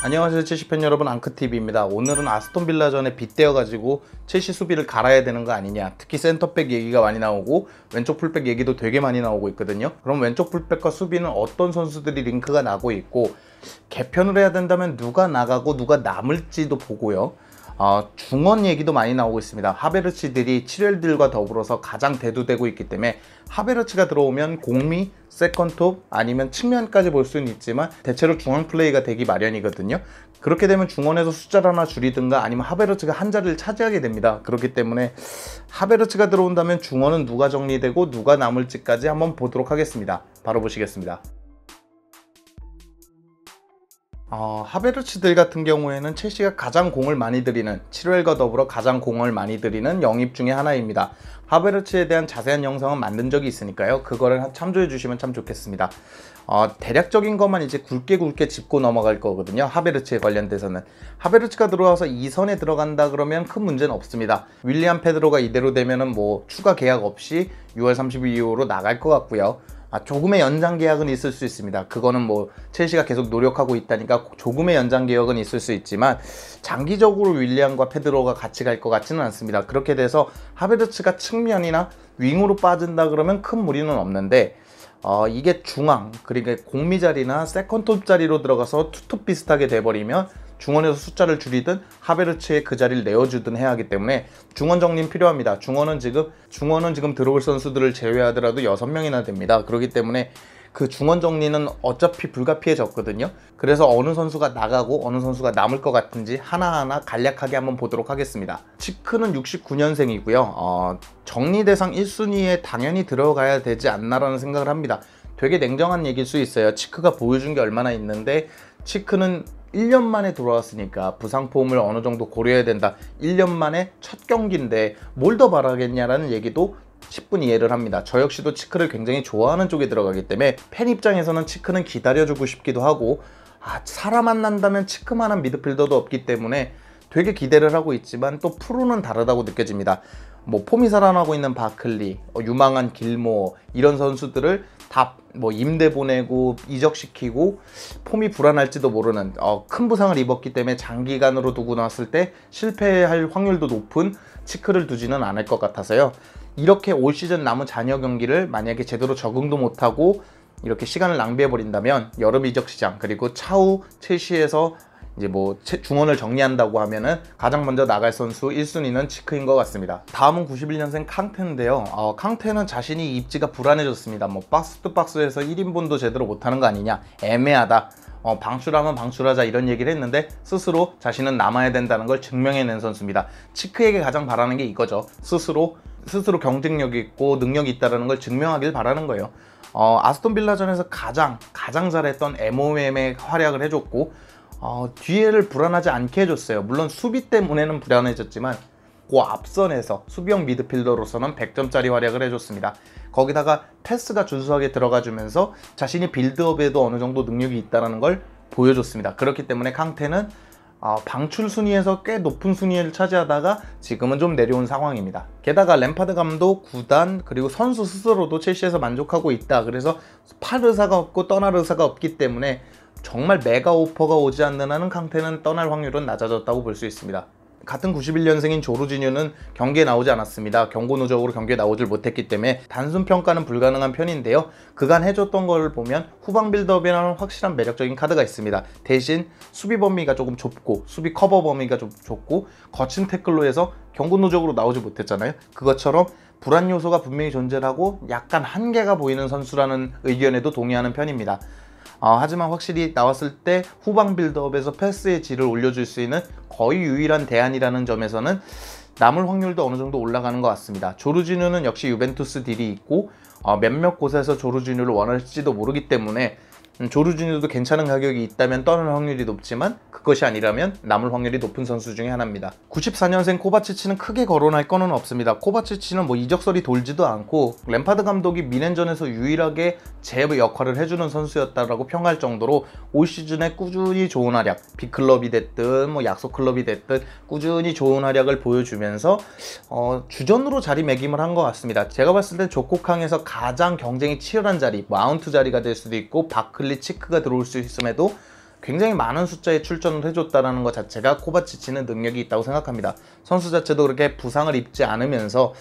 안녕하세요, 첼시팬 여러분. 앙크TV입니다. 오늘은 아스톤빌라전에 빗대어가지고 첼시 수비를 갈아야 되는 거 아니냐, 특히 센터백 얘기가 많이 나오고 왼쪽 풀백 얘기도 되게 많이 나오고 있거든요. 그럼 왼쪽 풀백과 수비는 어떤 선수들이 링크가 나고 있고, 개편을 해야 된다면 누가 나가고 누가 남을지도 보고요. 중원 얘기도 많이 나오고 있습니다. 하베르츠들이 7웰들과 더불어서 가장 대두되고 있기 때문에 하베르츠가 들어오면 공미, 세컨톱 아니면 측면까지 볼 수는 있지만 대체로 중앙 플레이가 되기 마련이거든요. 그렇게 되면 중원에서 숫자를 하나 줄이든가 아니면 하베르츠가 한 자리를 차지하게 됩니다. 그렇기 때문에 하베르츠가 들어온다면 중원은 누가 정리되고 누가 남을지까지 한번 보도록 하겠습니다. 바로 보시겠습니다. 하베르츠들 같은 경우에는 첼시가 가장 공을 많이 들이는, 7웰과 더불어 가장 공을 많이 들이는 영입 중에 하나입니다. 하베르츠에 대한 자세한 영상은 만든 적이 있으니까요, 그거를 참조해 주시면 참 좋겠습니다. 대략적인 것만 이제 굵게 짚고 넘어갈 거거든요. 하베르츠에 관련돼서는 하베르츠가 들어와서 2선에 들어간다 그러면 큰 문제는 없습니다. 윌리안 페드로가 이대로 되면은 뭐 추가 계약 없이 6월 30일 이후로 나갈 것 같고요. 조금의 연장 계약은 있을 수 있습니다. 그거는 뭐 첼시가 계속 노력하고 있다니까 조금의 연장 계약은 있을 수 있지만 장기적으로 윌리안과 페드로가 같이 갈 것 같지는 않습니다. 그렇게 돼서 하베르츠가 측면이나 윙으로 빠진다 그러면 큰 무리는 없는데, 이게 중앙, 그러니까 공미 자리나 세컨톱 자리로 들어가서 투톱 비슷하게 돼버리면 중원에서 숫자를 줄이든 하베르츠에 그 자리를 내어주든 해야 하기 때문에 중원 정리는 필요합니다. 중원은 지금 들어올 선수들을 제외하더라도 6명이나 됩니다. 그렇기 때문에 그 중원 정리는 어차피 불가피해졌거든요. 그래서 어느 선수가 나가고 어느 선수가 남을 것 같은지 하나하나 간략하게 한번 보도록 하겠습니다. 치크는 69년생이고요. 정리 대상 1순위에 당연히 들어가야 되지 않나라는 생각을 합니다. 되게 냉정한 얘기일 수 있어요. 치크가 보여준 게 얼마나 있는데, 치크는 1년 만에 돌아왔으니까 부상 폼을 어느 정도 고려해야 된다. 1년 만에 첫 경기인데 뭘 더 바라겠냐라는 얘기도 10분 이해를 합니다. 저 역시도 치크를 굉장히 좋아하는 쪽에 들어가기 때문에 팬 입장에서는 치크는 기다려주고 싶기도 하고, 사람 만난다면 치크만한 미드필더도 없기 때문에 되게 기대를 하고 있지만 또 프로는 다르다고 느껴집니다. 뭐 폼이 살아나고 있는 바클리, 유망한 길모, 이런 선수들을 다 뭐 임대 보내고 이적시키고 폼이 불안할지도 모르는 큰 부상을 입었기 때문에 장기간으로 두고 나왔을 때 실패할 확률도 높은 치크를 두지는 않을 것 같아서요. 이렇게 올 시즌 남은 잔여 경기를 만약에 제대로 적응도 못하고 이렇게 시간을 낭비해버린다면 여름 이적 시장, 그리고 차후 첼시에서 이제 뭐 중원을 정리한다고 하면은 가장 먼저 나갈 선수 1순위는 치크인 것 같습니다. 다음은 91년생 캉테인데요. 캉테는 자신이 입지가 불안해졌습니다. 뭐 박스 투 박스에서 1인분도 제대로 못하는 거 아니냐, 애매하다, 방출하면 방출하자, 이런 얘기를 했는데 스스로 자신은 남아야 된다는 걸 증명해낸 선수입니다. 치크에게 가장 바라는 게 이거죠. 스스로 경쟁력이 있고 능력이 있다는 걸 증명하길 바라는 거예요. 아스톤 빌라전에서 가장 잘했던 MOM의 활약을 해줬고, 뒤에를 불안하지 않게 해줬어요. 물론 수비 때문에는 불안해졌지만 그 앞선에서 수비형 미드필더로서는 100점짜리 활약을 해줬습니다. 거기다가 패스가 준수하게 들어가주면서 자신이 빌드업에도 어느 정도 능력이 있다는 걸 보여줬습니다. 그렇기 때문에 캉테는 방출 순위에서 꽤 높은 순위를 차지하다가 지금은 좀 내려온 상황입니다. 게다가 램파드 감독, 구단, 그리고 선수 스스로도 첼시에서 만족하고 있다. 그래서 팔 의사가 없고 떠날 의사가 없기 때문에 정말 메가 오퍼가 오지 않는 한은 캉테는 떠날 확률은 낮아졌다고 볼 수 있습니다. 같은 91년생인 조르지뉴는 경기에 나오지 않았습니다. 경고 누적으로 경기에 나오질 못했기 때문에 단순 평가는 불가능한 편인데요. 그간 해줬던 걸 보면 후방 빌드업이라는 확실한 매력적인 카드가 있습니다. 대신 수비 범위가 조금 좁고 수비 커버 범위가 좀 좁고 거친 태클로 해서 경고 누적으로 나오지 못했잖아요. 그것처럼 불안 요소가 분명히 존재하고 약간 한계가 보이는 선수라는 의견에도 동의하는 편입니다. 하지만 확실히 나왔을 때 후방 빌드업에서 패스의 질을 올려줄 수 있는 거의 유일한 대안이라는 점에서는 남을 확률도 어느 정도 올라가는 것 같습니다. 조르지뉴는 역시 유벤투스 딜이 있고 몇몇 곳에서 조르지뉴를 원할지도 모르기 때문에 조르지뉴도 괜찮은 가격이 있다면 떠날 확률이 높지만 그것이 아니라면 남을 확률이 높은 선수 중에 하나입니다. 94년생 코바치치는 크게 거론할 거는 없습니다. 코바치치는 뭐 이적설이 돌지도 않고 램파드 감독이 미넨전에서 유일하게 제 역할을 해주는 선수였다라고 평할 정도로 올 시즌에 꾸준히 좋은 활약, 빅클럽이 됐든 뭐 약소클럽이 됐든 꾸준히 좋은 활약을 보여주면서 주전으로 자리매김을 한 것 같습니다. 제가 봤을 땐 조코캉에서 가장 경쟁이 치열한 자리, 마운트 자리가 될 수도 있고 바클리, 치크가 들어올 수 있음에도 굉장히 많은 숫자의 출전을 해줬다는 것 자체가 코바치치는 능력이 있다고 생각합니다. 선수 자체도 그렇게 부상을 입지 않으면서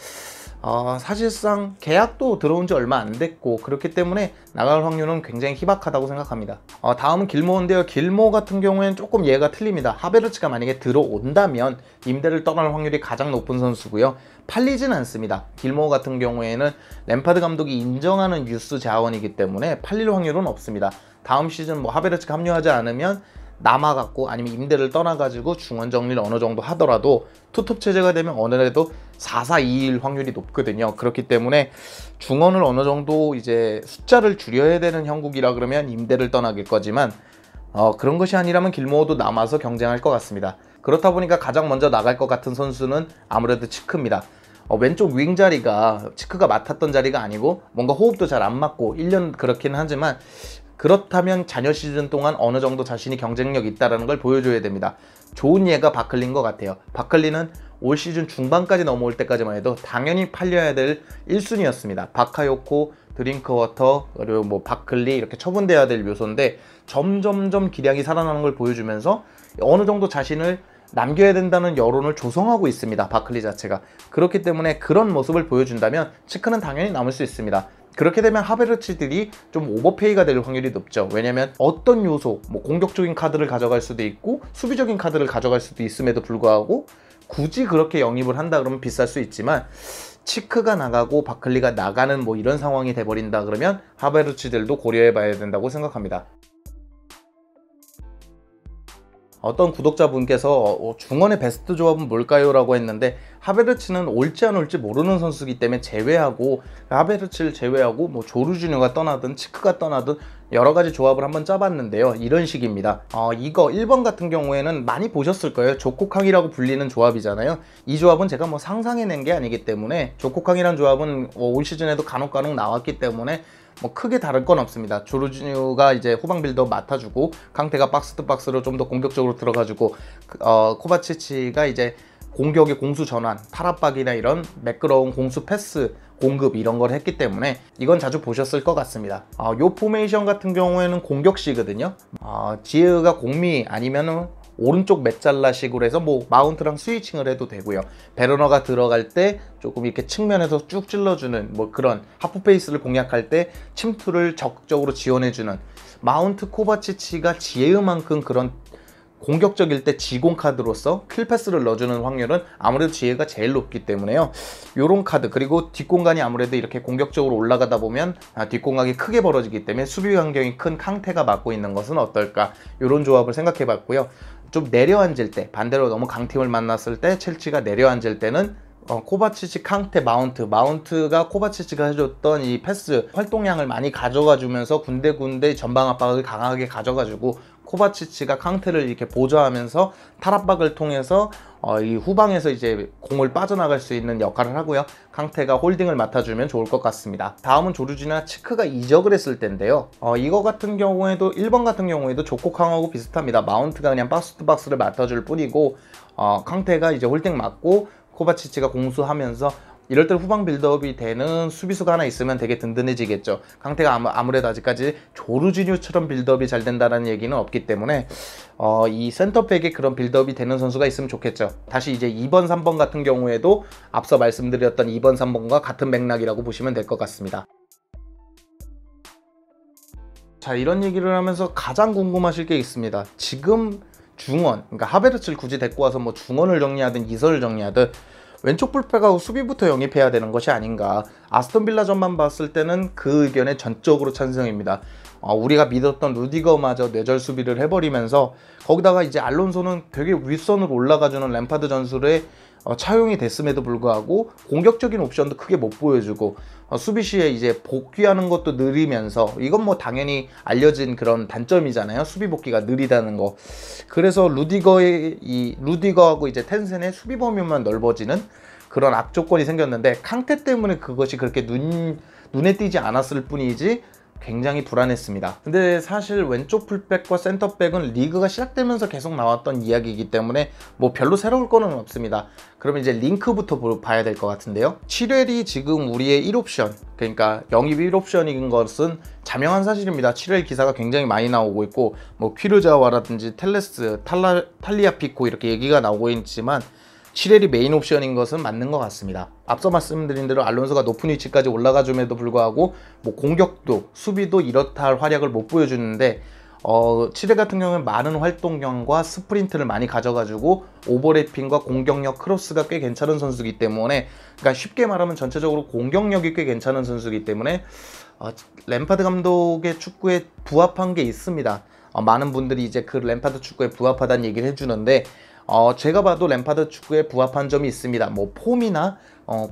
사실상 계약도 들어온 지 얼마 안 됐고 그렇기 때문에 나갈 확률은 굉장히 희박하다고 생각합니다. 다음은 길모인데요. 길모 같은 경우에는 조금 예가 틀립니다. 하베르츠가 만약에 들어온다면 임대를 떠날 확률이 가장 높은 선수고요. 팔리진 않습니다. 길모 같은 경우에는 램파드 감독이 인정하는 유스 자원이기 때문에 팔릴 확률은 없습니다. 다음 시즌 뭐 하베르츠가 합류하지 않으면 남아갖고 아니면 임대를 떠나가지고 중원 정리를 어느 정도 하더라도 투톱 체제가 되면 어느래도 4-4-2일 확률이 높거든요. 그렇기 때문에 중원을 어느 정도 이제 숫자를 줄여야 되는 형국이라 그러면 임대를 떠나길 거지만 그런 것이 아니라면 길모어도 남아서 경쟁할 것 같습니다. 그렇다 보니까 가장 먼저 나갈 것 같은 선수는 아무래도 치크입니다. 왼쪽 윙 자리가 치크가 맡았던 자리가 아니고 뭔가 호흡도 잘 안 맞고 1년 그렇긴 하지만 그렇다면 잔여 시즌 동안 어느 정도 자신이 경쟁력 있다는 걸 보여줘야 됩니다. 좋은 예가 바클리인 것 같아요. 바클리는 올 시즌 중반까지 넘어올 때까지만 해도 당연히 팔려야 될 1순위였습니다. 바카요코, 드링크워터, 그리고 뭐 바클리 이렇게 처분돼야 될 요소인데 점점점 기량이 살아나는 걸 보여주면서 어느 정도 자신을 남겨야 된다는 여론을 조성하고 있습니다. 바클리 자체가. 그렇기 때문에 그런 모습을 보여준다면 치크는 당연히 남을 수 있습니다. 그렇게 되면 하베르츠들이 좀 오버페이가 될 확률이 높죠. 왜냐면 어떤 요소, 뭐 공격적인 카드를 가져갈 수도 있고 수비적인 카드를 가져갈 수도 있음에도 불구하고 굳이 그렇게 영입을 한다 그러면 비쌀 수 있지만 치크가 나가고 바클리가 나가는 뭐 이런 상황이 돼버린다 그러면 하베르츠들도 고려해 봐야 된다고 생각합니다. 어떤 구독자분께서 중원의 베스트 조합은 뭘까요? 라고 했는데 하베르츠는 올지 안 올지 모르는 선수이기 때문에 제외하고 하베르츠를 제외하고 뭐 조르주뉴가 떠나든 치크가 떠나든 여러 가지 조합을 한번 짜봤는데요. 이런 식입니다. 이거 1번 같은 경우에는 많이 보셨을 거예요. 조코캉이라고 불리는 조합이잖아요. 이 조합은 제가 뭐 상상해낸 게 아니기 때문에 조코캉이란 조합은 올 시즌에도 간혹 나왔기 때문에 뭐 크게 다를 건 없습니다. 조르지뉴가 이제 후방 빌더 맡아주고 캉테가 박스 투 박스로 좀 더 공격적으로 들어가지고 코바치치가 이제 공격의 공수 전환, 탈압박이나 이런 매끄러운 공수 패스 공급 이런 걸 했기 때문에 이건 자주 보셨을 것 같습니다. 요 포메이션 같은 경우에는 공격시거든요. 지에가 공미 아니면은 오른쪽 메잘라식으로 해서 뭐 마운트랑 스위칭을 해도 되고요. 베르너가 들어갈 때 조금 이렇게 측면에서 쭉 찔러주는 뭐 그런 하프페이스를 공략할 때 침투를 적극적으로 지원해주는 마운트 코바치치가 지혜만큼 그런 공격적일 때 지공 카드로서 킬패스를 넣어주는 확률은 아무래도 지혜가 제일 높기 때문에요. 요런 카드 그리고 뒷공간이 아무래도 이렇게 공격적으로 올라가다 보면 뒷공간이 크게 벌어지기 때문에 수비 환경이 큰 캉테가 맡고 있는 것은 어떨까 요런 조합을 생각해 봤고요. 좀 내려앉을 때 반대로 너무 강팀을 만났을 때 첼시가 내려앉을 때는 코바치치, 캉테, 마운트가 코바치치가 해줬던 이 패스 활동량을 많이 가져가 주면서 군데군데 전방 압박을 강하게 가져가지고 코바치치가 캉테를 이렇게 보좌하면서 탈압박을 통해서 이 후방에서 이제 공을 빠져나갈 수 있는 역할을 하고요. 캉테가 홀딩을 맡아주면 좋을 것 같습니다. 다음은 조르지나 치크가 이적을 했을 텐데요. 이거 같은 경우에도 1번 같은 경우에도 조코캉하고 비슷합니다. 마운트가 그냥 박스 투 박스를 맡아줄 뿐이고 캉테가 이제 홀딩 맡고 코바치치가 공수하면서 이럴 때 후방 빌드업이 되는 수비수가 하나 있으면 되게 든든해지겠죠. 캉테가 아무래도 아직까지 조르지뉴처럼 빌드업이 잘 된다는 얘기는 없기 때문에 이 센터백에 그런 빌드업이 되는 선수가 있으면 좋겠죠. 다시 이제 2번, 3번 같은 경우에도 앞서 말씀드렸던 2번, 3번과 같은 맥락이라고 보시면 될 것 같습니다. 자, 이런 얘기를 하면서 가장 궁금하실 게 있습니다. 지금 중원, 그러니까 하베르츠를 굳이 데리고 와서 뭐 중원을 정리하든 이설을 정리하든 왼쪽 풀백하고 수비부터 영입해야 되는 것이 아닌가. 아스톤 빌라전만 봤을 때는 그 의견에 전적으로 찬성입니다. 우리가 믿었던 루디거마저 뇌절 수비를 해버리면서 거기다가 이제 알론소는 되게 윗선으로 올라가주는 램파드 전술에 차용이 됐음에도 불구하고 공격적인 옵션도 크게 못 보여주고 수비 시에 이제 복귀하는 것도 느리면서 이건 뭐 당연히 알려진 그런 단점이잖아요. 수비 복귀가 느리다는 거. 그래서 루디거하고 이제 텐센의 수비 범위만 넓어지는 그런 악조건이 생겼는데 캉테 때문에 그것이 그렇게 눈에 띄지 않았을 뿐이지 굉장히 불안했습니다. 근데 사실 왼쪽 풀백과 센터백은 리그가 시작되면서 계속 나왔던 이야기이기 때문에 뭐 별로 새로울 거는 없습니다. 그러면 이제 링크부터 봐야 될 것 같은데요. 칠웰이 지금 우리의 1옵션, 그러니까 영입 1옵션인 것은 자명한 사실입니다. 칠웰 기사가 굉장히 많이 나오고 있고 뭐 퀴르자와라든지 텔레스, 탈리아피코 이렇게 얘기가 나오고 있지만 칠웰이 메인 옵션인 것은 맞는 것 같습니다. 앞서 말씀드린 대로 알론소가 높은 위치까지 올라가줌에도 불구하고 뭐 공격도 수비도 이렇다 할 활약을 못 보여주는데 칠웰 같은 경우는 많은 활동량과 스프린트를 많이 가져가지고 오버래핑과 공격력 크로스가 꽤 괜찮은 선수이기 때문에, 그러니까 쉽게 말하면 전체적으로 공격력이 꽤 괜찮은 선수이기 때문에 램파드 감독의 축구에 부합한 게 있습니다. 많은 분들이 이제 그 램파드 축구에 부합하다는 얘기를 해주는데 제가 봐도 램파드 축구에 부합한 점이 있습니다. 뭐 폼이나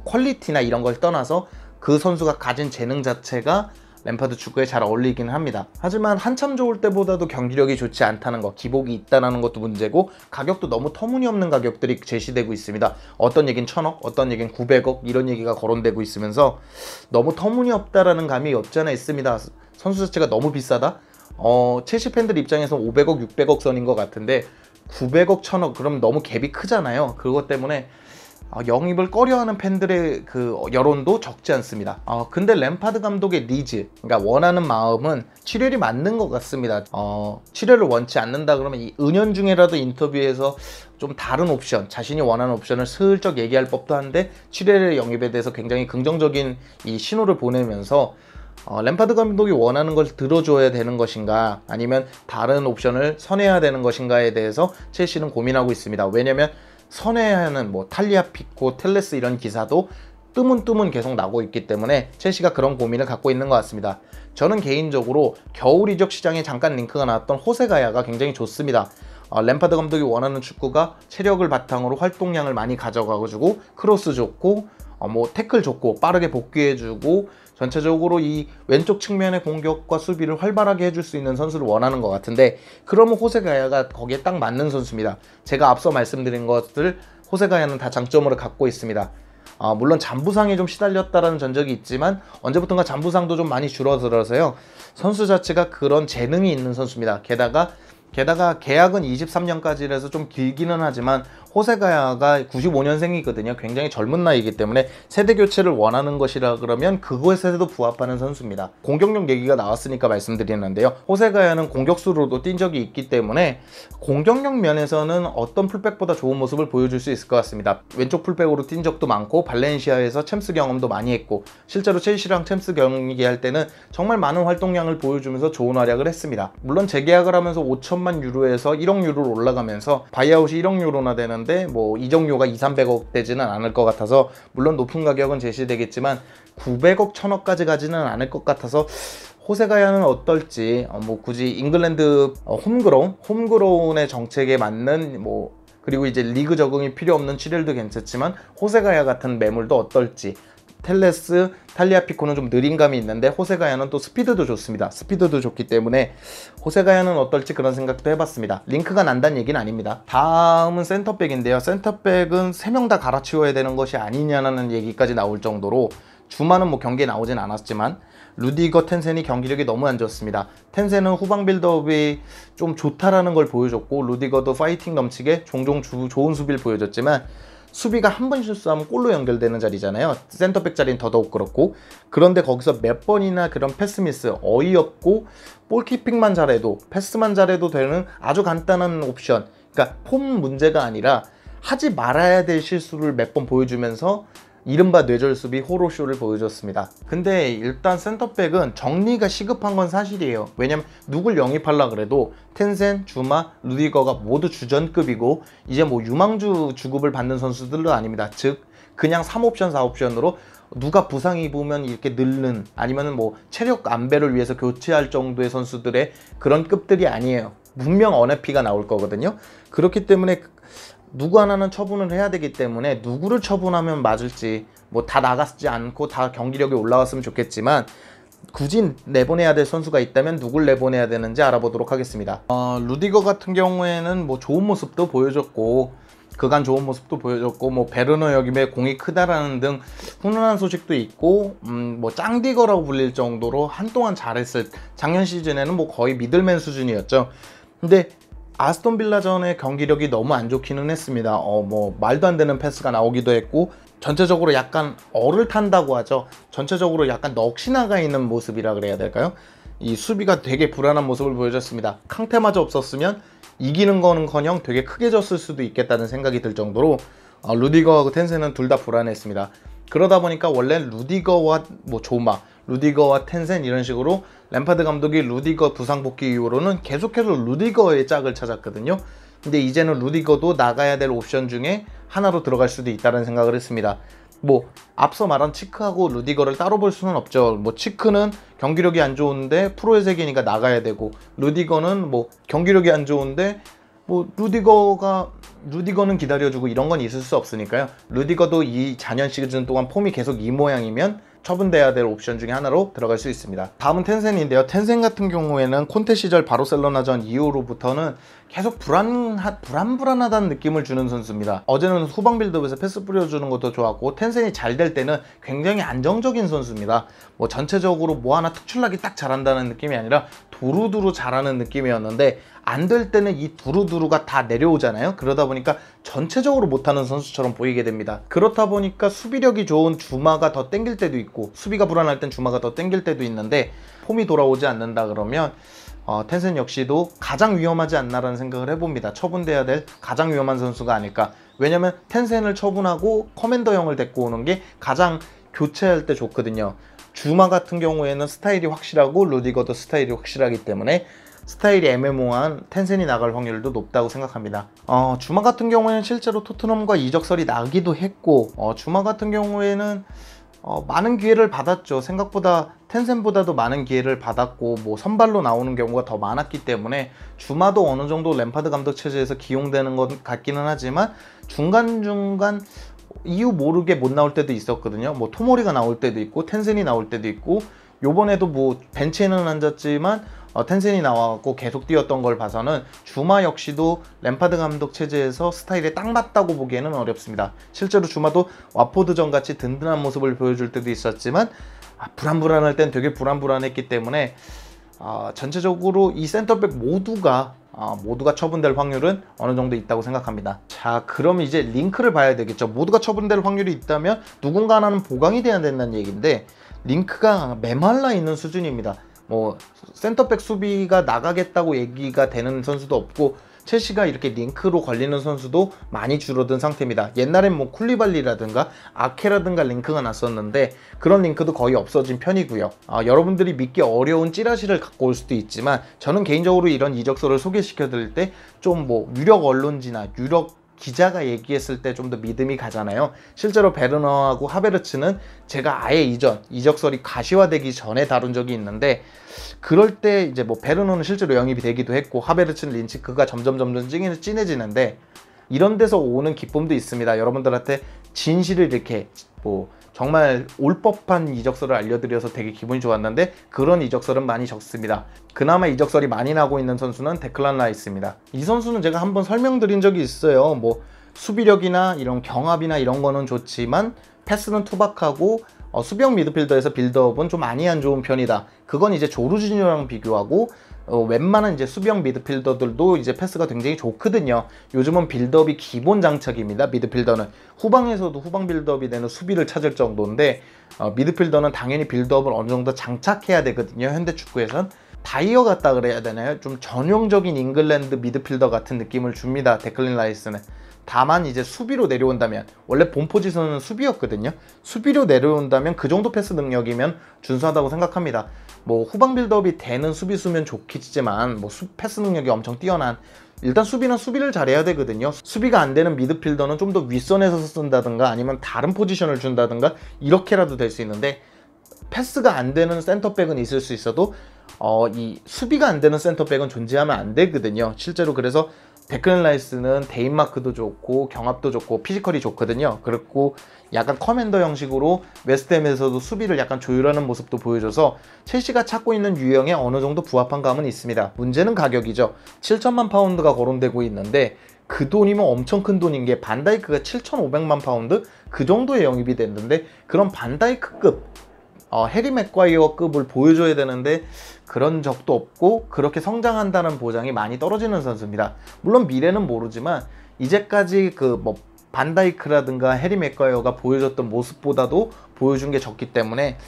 퀄리티나 이런 걸 떠나서 그 선수가 가진 재능 자체가 램파드 축구에 잘 어울리긴 합니다. 하지만 한참 좋을 때보다도 경기력이 좋지 않다는 거, 기복이 있다는 것도 문제고 가격도 너무 터무니없는 가격들이 제시되고 있습니다. 어떤 얘긴 1000억, 어떤 얘긴 900억 이런 얘기가 거론되고 있으면서 너무 터무니없다라는 감이 없지 않아 있습니다. 선수 자체가 너무 비싸다? 첼시 팬들 입장에서 500억, 600억 선인 것 같은데 900억, 1000억 그럼 너무 갭이 크잖아요. 그것 때문에 영입을 꺼려하는 팬들의 그 여론도 적지 않습니다. 근데 램파드 감독의 니즈, 그러니까 원하는 마음은 칠웰이 맞는 것 같습니다. 칠웰을 원치 않는다 그러면 이 은연중에라도 인터뷰에서 좀 다른 옵션, 자신이 원하는 옵션을 슬쩍 얘기할 법도 한데 칠웰의 영입에 대해서 굉장히 긍정적인 이 신호를 보내면서 램파드 감독이 원하는 걸 들어줘야 되는 것인가 아니면 다른 옵션을 선회해야 되는 것인가에 대해서 첼시는 고민하고 있습니다. 왜냐면 선회하는 뭐 탈리아피코, 텔레스 이런 기사도 뜨문뜨문 계속 나오고 있기 때문에 첼시가 그런 고민을 갖고 있는 것 같습니다. 저는 개인적으로 겨울 이적 시장에 잠깐 링크가 나왔던 호세가야가 굉장히 좋습니다. 램파드 감독이 원하는 축구가 체력을 바탕으로 활동량을 많이 가져가지고 크로스 좋고 뭐 태클 좋고 빠르게 복귀해주고 전체적으로 이 왼쪽 측면의 공격과 수비를 활발하게 해줄 수 있는 선수를 원하는 것 같은데 그러면 호세가야가 거기에 딱 맞는 선수입니다. 제가 앞서 말씀드린 것들 호세가야는 다 장점으로 갖고 있습니다. 물론 잔부상에 좀 시달렸다라는 전적이 있지만 언제부턴가 잔부상도 좀 많이 줄어들어서요. 선수 자체가 그런 재능이 있는 선수입니다. 게다가 계약은 23년까지라서 좀 길기는 하지만 호세가야가 95년생이거든요. 굉장히 젊은 나이이기 때문에 세대 교체를 원하는 것이라 그러면 그것에도 부합하는 선수입니다. 공격력 얘기가 나왔으니까 말씀드리는데요. 호세가야는 공격수로도 뛴 적이 있기 때문에 공격력 면에서는 어떤 풀백보다 좋은 모습을 보여줄 수 있을 것 같습니다. 왼쪽 풀백으로 뛴 적도 많고 발렌시아에서 챔스 경험도 많이 했고 실제로 첼시랑 챔스 경기할 때는 정말 많은 활동량을 보여주면서 좋은 활약을 했습니다. 물론 재계약을 하면서 5천만 유로에서 1억 유로로 올라가면서 바이아웃이 1억 유로나 되는데 뭐 이적료가 200~300억 되지는 않을 것 같아서 물론 높은 가격은 제시되겠지만 900억, 1000억까지 가지는 않을 것 같아서 호세가야는 어떨지 뭐 굳이 잉글랜드 홈그로운의 정책에 맞는 뭐 그리고 이제 리그 적응이 필요 없는 칠웰도 괜찮지만 호세가야 같은 매물도 어떨지. 텔레스, 탈리아피코는 좀 느린 감이 있는데 호세가야는 또 스피드도 좋습니다. 스피드도 좋기 때문에 호세가야는 어떨지 그런 생각도 해봤습니다. 링크가 난다는 얘기는 아닙니다. 다음은 센터백인데요. 센터백은 3명 다 갈아치워야 되는 것이 아니냐는 얘기까지 나올 정도로 주마는 뭐 경기에 나오진 않았지만 루디거, 텐센이 경기력이 너무 안 좋습니다. 텐센은 후방 빌드업이 좀 좋다라는 걸 보여줬고 루디거도 파이팅 넘치게 종종 좋은 수비를 보여줬지만 수비가 한 번 실수하면 골로 연결되는 자리잖아요. 센터백 자리는 더더욱 그렇고 그런데 거기서 몇 번이나 그런 패스미스 어이없고 볼키핑만 잘해도 패스만 잘해도 되는 아주 간단한 옵션, 그러니까 폼 문제가 아니라 하지 말아야 될 실수를 몇 번 보여주면서 이른바 뇌절 수비 호로쇼를 보여줬습니다. 근데 일단 센터백은 정리가 시급한 건 사실이에요. 왜냐면 누굴 영입하려 그래도 텐센, 주마, 루디거가 모두 주전급이고 이제 뭐 유망주 주급을 받는 선수들도 아닙니다. 즉 그냥 3옵션 4옵션으로 누가 부상 입으면 이렇게 늘는, 아니면은 뭐 체력 안배를 위해서 교체할 정도의 선수들의 그런 급들이 아니에요. 분명 언해피가 나올 거거든요. 그렇기 때문에 누구 하나는 처분을 해야 되기 때문에 누구를 처분하면 맞을지, 뭐 다 나갔지 않고 다 경기력이 올라왔으면 좋겠지만 굳이 내보내야 될 선수가 있다면 누굴 내보내야 되는지 알아보도록 하겠습니다. 루디거 같은 경우에는 뭐 좋은 모습도 보여줬고, 그간 좋은 모습도 보여줬고, 뭐 베르너 역임의 공이 크다라는 등 훈훈한 소식도 있고, 뭐 짱디거라고 불릴 정도로 한동안 잘했을, 작년 시즌에는 뭐 거의 미들맨 수준이었죠. 근데 아스톤 빌라전의 경기력이 너무 안 좋기는 했습니다. 뭐 말도 안 되는 패스가 나오기도 했고, 전체적으로 약간 얼을 탄다고 하죠. 전체적으로 약간 넋이 나가 있는 모습이라 그래야 될까요? 이 수비가 되게 불안한 모습을 보여줬습니다. 캉테마저 없었으면 이기는 거는커녕 되게 크게 졌을 수도 있겠다는 생각이 들 정도로 루디거하고 텐센은 둘 다 불안했습니다. 그러다 보니까 원래 루디거와 뭐 조마, 루디거와 텐센 이런 식으로 램파드 감독이 루디거 부상 복귀 이후로는 계속해서 루디거의 짝을 찾았거든요. 근데 이제는 루디거도 나가야 될 옵션 중에 하나로 들어갈 수도 있다는 생각을 했습니다. 뭐 앞서 말한 치크하고 루디거를 따로 볼 수는 없죠. 뭐 치크는 경기력이 안 좋은데 프로의 세계니까 나가야 되고, 루디거는 뭐 경기력이 안 좋은데 뭐 루디거는 기다려주고 이런 건 있을 수 없으니까요. 루디거도 이 작년 시즌 동안 폼이 계속 이 모양이면 처분돼야 될 옵션 중에 하나로 들어갈 수 있습니다. 다음은 텐센인데요. 텐센 같은 경우에는 콘테 시절 바르셀로나전 이후로부터는 계속 불안불안하다는 느낌을 주는 선수입니다. 어제는 후방 빌드업에서 패스 뿌려주는 것도 좋았고, 텐센이 잘 될 때는 굉장히 안정적인 선수입니다. 뭐 전체적으로 뭐 하나 특출나게 딱 잘한다는 느낌이 아니라 두루두루 잘하는 느낌이었는데, 안 될 때는 이 두루두루가 다 내려오잖아요. 그러다 보니까 전체적으로 못하는 선수처럼 보이게 됩니다. 그렇다 보니까 수비력이 좋은 주마가 더 땡길 때도 있고, 수비가 불안할 땐 주마가 더 땡길 때도 있는데, 폼이 돌아오지 않는다 그러면 텐센 역시도 가장 위험하지 않나라는 생각을 해봅니다. 처분돼야 될 가장 위험한 선수가 아닐까. 왜냐면 텐센을 처분하고 커맨더형을 데리고 오는 게 가장 교체할 때 좋거든요. 주마 같은 경우에는 스타일이 확실하고 루디거도 스타일이 확실하기 때문에 스타일이 애매모호한 텐센이 나갈 확률도 높다고 생각합니다. 주마 같은 경우에는 실제로 토트넘과 이적설이 나기도 했고, 주마 같은 경우에는 많은 기회를 받았죠. 생각보다 텐센보다도 많은 기회를 받았고, 뭐 선발로 나오는 경우가 더 많았기 때문에 주마도 어느 정도 램파드 감독 체제에서 기용되는 것 같기는 하지만 중간중간 이유 모르게 못 나올 때도 있었거든요. 뭐 토모리가 나올 때도 있고 텐센이 나올 때도 있고, 요번에도 뭐 벤치에는 앉았지만 텐센이 나와갖고 계속 뛰었던 걸 봐서는 주마 역시도 램파드 감독 체제에서 스타일에 딱 맞다고 보기에는 어렵습니다. 실제로 주마도 와포드전 같이 든든한 모습을 보여줄 때도 있었지만 불안불안할 땐 되게 불안불안했기 때문에 전체적으로 이 센터백 모두가 처분될 확률은 어느 정도 있다고 생각합니다. 자, 그럼 이제 링크를 봐야 되겠죠. 모두가 처분될 확률이 있다면 누군가 하나는 보강이 돼야 된다는 얘기인데, 링크가 메말라 있는 수준입니다. 뭐 센터백 수비가 나가겠다고 얘기가 되는 선수도 없고, 첼시가 이렇게 링크로 걸리는 선수도 많이 줄어든 상태입니다. 옛날엔 뭐 쿨리발리라든가 아케라든가 링크가 났었는데 그런 링크도 거의 없어진 편이고요. 여러분들이 믿기 어려운 찌라시를 갖고 올 수도 있지만, 저는 개인적으로 이런 이적설을 소개시켜 드릴 때 좀 뭐 유력 언론지나 유력 기자가 얘기했을 때 좀 더 믿음이 가잖아요. 실제로 베르너하고 하베르츠는 제가 아예 이적설이 가시화되기 전에 다룬 적이 있는데, 그럴 때 이제 뭐 베르너는 실제로 영입이 되기도 했고, 하베르츠는 린치크가 점점 진해지는데, 이런 데서 오는 기쁨도 있습니다. 여러분들한테 진실을 이렇게 뭐 정말 올 법한 이적설을 알려드려서 되게 기분이 좋았는데, 그런 이적설은 많이 적습니다. 그나마 이적설이 많이 나고 있는 선수는 데클란 라이스입니다. 이 선수는 제가 한번 설명드린 적이 있어요. 뭐 수비력이나 이런 경합이나 이런 거는 좋지만 패스는 투박하고 수비형 미드필더에서 빌드업은 좀 많이 안 좋은 편이다. 그건 이제 조르지뉴랑 비교하고 웬만한 이제 수비형 미드필더들도 이제 패스가 굉장히 좋거든요. 요즘은 빌드업이 기본 장착입니다. 미드필더는 후방에서도 후방 빌드업이 되는 수비를 찾을 정도인데, 미드필더는 당연히 빌드업을 어느 정도 장착해야 되거든요. 현대 축구에선 다이어 같다 그래야 되나요? 좀 전형적인 잉글랜드 미드필더 같은 느낌을 줍니다. 데클린 라이스는. 다만 이제 수비로 내려온다면, 원래 본 포지션은 수비였거든요. 수비로 내려온다면 그 정도 패스 능력이면 준수하다고 생각합니다. 뭐 후방 빌드업이 되는 수비수면 좋겠지만, 뭐 패스 능력이 엄청 뛰어난 일단 수비는 수비를 잘해야 되거든요. 수비가 안 되는 미드필더는 좀 더 윗선에서 쓴다든가 아니면 다른 포지션을 준다든가 이렇게라도 될 수 있는데, 패스가 안 되는 센터백은 있을 수 있어도 이 수비가 안 되는 센터백은 존재하면 안 되거든요. 실제로 그래서 데클란 라이스는 데인마크도 좋고 경합도 좋고 피지컬이 좋거든요. 그리고 약간 커맨더 형식으로 웨스트햄에서도 수비를 약간 조율하는 모습도 보여줘서 첼시가 찾고 있는 유형에 어느 정도 부합한 감은 있습니다. 문제는 가격이죠. 7천만 파운드가 거론되고 있는데 그 돈이면 엄청 큰 돈인 게 반다이크가 7,500만 파운드? 그 정도의 영입이 됐는데 그런 반다이크급 해리 맥과이어급을 보여줘야 되는데 그런 적도 없고 그렇게 성장한다는 보장이 많이 떨어지는 선수입니다. 물론 미래는 모르지만 이제까지 그 뭐 반다이크라든가 해리 맥과이어가 보여줬던 모습보다도 보여준 게 적기 때문에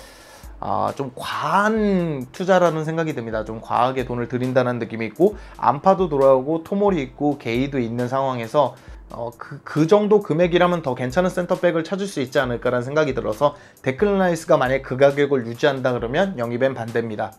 좀 과한 투자라는 생각이 듭니다. 좀 과하게 돈을 들인다는 느낌이 있고, 안파도 돌아오고 토모리 있고 게이도 있는 상황에서 그 정도 금액이라면 더 괜찮은 센터백을 찾을 수 있지 않을까라는 생각이 들어서 데클란 라이스가 만약 그 가격을 유지한다 그러면 영입엔 반대입니다.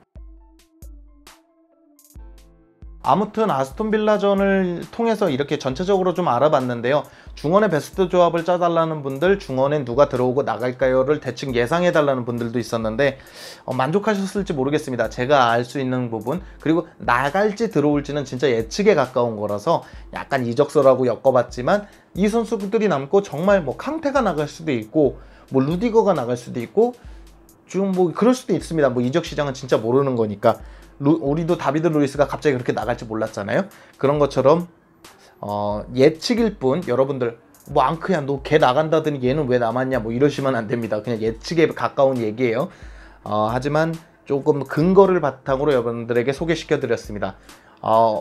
아무튼 아스톤 빌라전을 통해서 이렇게 전체적으로 좀 알아봤는데요. 중원의 베스트 조합을 짜달라는 분들, 중원에 누가 들어오고 나갈까요를 대충 예상해달라는 분들도 있었는데 만족하셨을지 모르겠습니다. 제가 알 수 있는 부분, 그리고 나갈지 들어올지는 진짜 예측에 가까운 거라서 약간 이적설하고 엮어봤지만 이 선수들이 남고 정말 뭐 캉테가 나갈 수도 있고 뭐 루디거가 나갈 수도 있고 좀 뭐 그럴 수도 있습니다. 뭐 이적 시장은 진짜 모르는 거니까. 우리도 다비드 루이스가 갑자기 그렇게 나갈지 몰랐잖아요. 그런 것처럼 예측일 뿐, 여러분들 뭐 앙크야 너 걔 나간다더니 얘는 왜 남았냐 뭐 이러시면 안 됩니다. 그냥 예측에 가까운 얘기예요. 하지만 조금 근거를 바탕으로 여러분들에게 소개시켜 드렸습니다.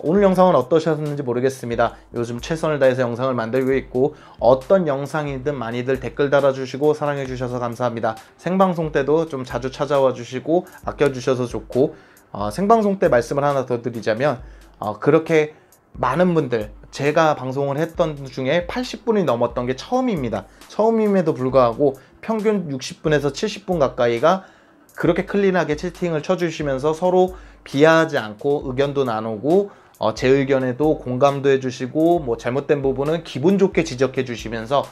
오늘 영상은 어떠셨는지 모르겠습니다. 요즘 최선을 다해서 영상을 만들고 있고 어떤 영상이든 많이들 댓글 달아주시고 사랑해 주셔서 감사합니다. 생방송 때도 좀 자주 찾아와 주시고 아껴주셔서 좋고, 생방송 때 말씀을 하나 더 드리자면 그렇게 많은 분들, 제가 방송을 했던 중에 80분이 넘었던 게 처음입니다. 처음임에도 불구하고 평균 60분에서 70분 가까이가 그렇게 클린하게 채팅을 쳐주시면서 서로 비하하지 않고 의견도 나누고 제 의견에도 공감도 해주시고 뭐 잘못된 부분은 기분 좋게 지적해 주시면서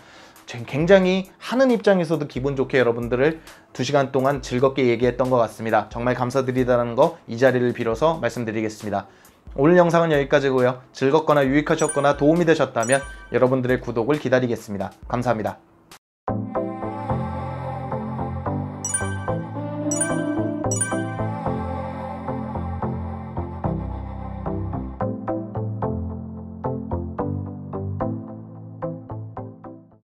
굉장히 하는 입장에서도 기분 좋게 여러분들을 2시간 동안 즐겁게 얘기했던 것 같습니다. 정말 감사드리다는 거 이 자리를 빌어서 말씀드리겠습니다. 오늘 영상은 여기까지고요. 즐겁거나 유익하셨거나 도움이 되셨다면 여러분들의 구독을 기다리겠습니다. 감사합니다.